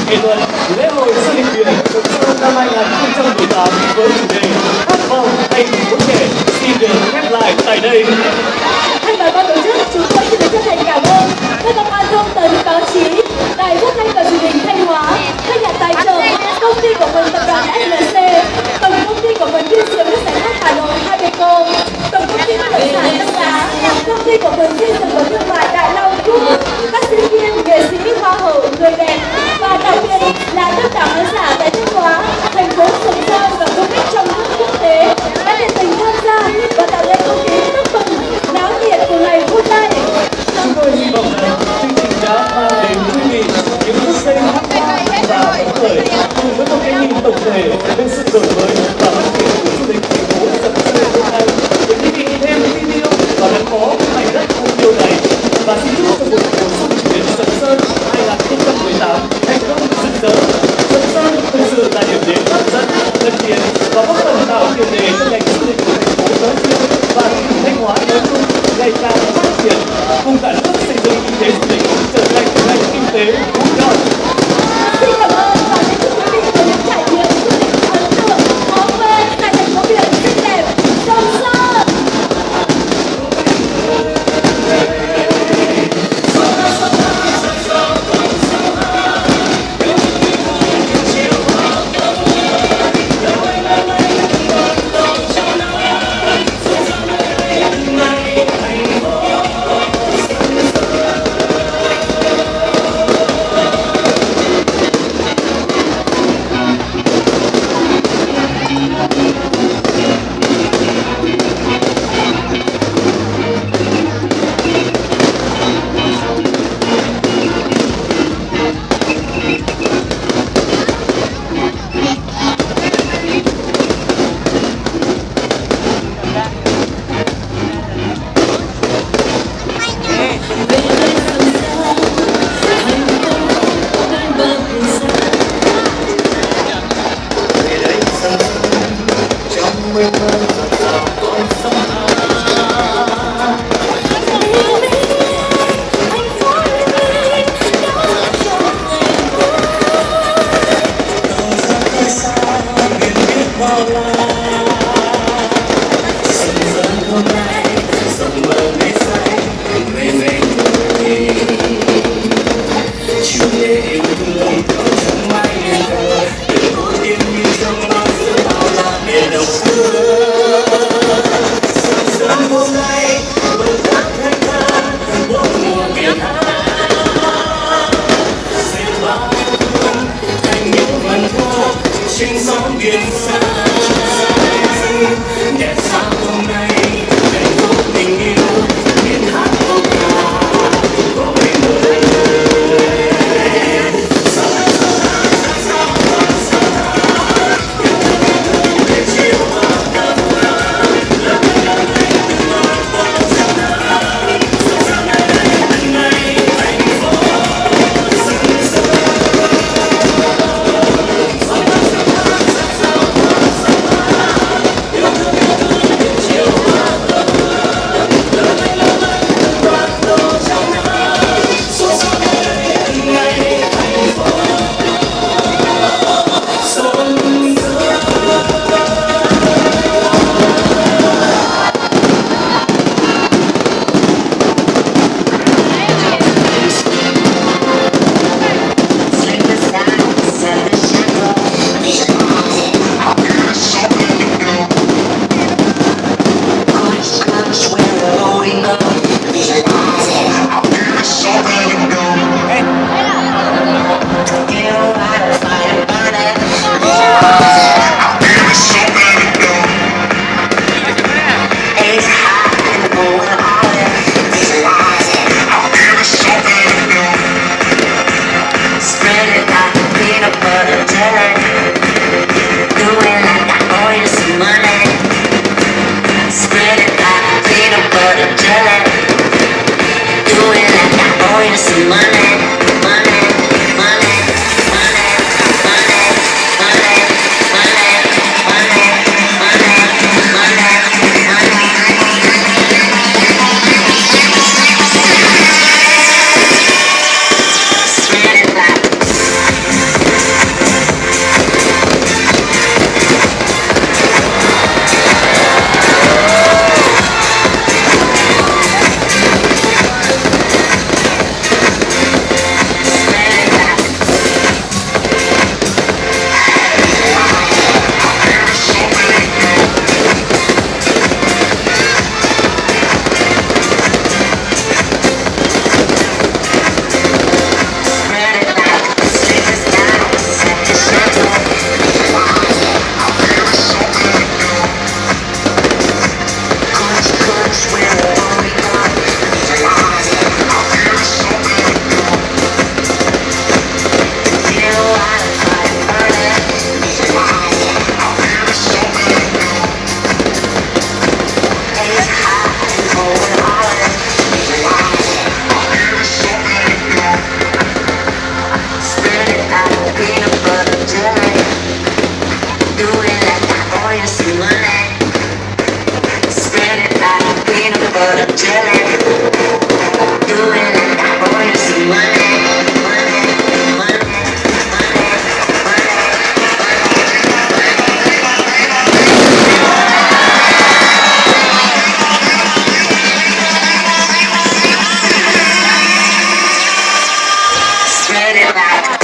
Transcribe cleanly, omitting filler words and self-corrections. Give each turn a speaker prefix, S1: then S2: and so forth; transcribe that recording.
S1: nghệ thuật lễ hội du lịch biển Sầm Sơn năm 2018 với chủ đề khát vọng thành phố trẻ xin được khép lại tại đây.
S2: Thay mặt ban tổ chức, chúng tôi xin được chân thành cảm ơn các cơ quan thông tấn báo chí, đài phát thanh và truyền hình Thanh Hóa, các nhà tài trợ, công ty cổ phần tập đoàn FLC, tổng công ty cổ phần viên diệu nước giải khát Hà Nội Habeco, tổng công ty bất động sản Đông Á, công ty cổ phần xây dựng và thương mại Đại Long Group, các diễn viên, nghệ sĩ, hoa hậu, người đẹp và đặc biệt là đông đảo khán giả tại Thanh Hóa, thành phố Sầm Sơn và du khách trong nước quốc tế đã nhiệt tình tham gia và tạo nên không khí tưng bừng náo nhiệt của ngày hôm nay.
S1: Chúng tôi hy vọng rằng chương trình đã mang đến quý vị những phút giây hấp dẫn và phấn khởi cùng với một cái nhìn tổng thể về sự đổi mới và phát triển của du lịch thành phố Sầm Sơn hôm nay. Để quý vị thêm tin yêu và gắn bó với mảnh đất thân yêu này và xin chúc cho một mùa du lịch biển Sầm Sơn 2018 thành công rực rỡ. Sầm Sơn thực sự là điểm đến hấp dẫn, thân thiện và góp phần tạo tiền đề cho ngành du lịch của thành phố nói riêng và tỉnh Thanh Hóa nói chung ngày càng phát triển, cùng cả nước xây dựng kinh tế du lịch trở thành ngành kinh tế mũi nhọn.
S2: Xin cảm ơn và xin chúc quý vị có những trải nghiệm du lịch ấn tượng, khó quên tại thành phố biển xinh đẹp Sầm Sơn.
S3: trên sóng biển xa đẹp sao hôm nay hạnh phúc tình yêu biết hát câu ca gọi người
S4: Ready,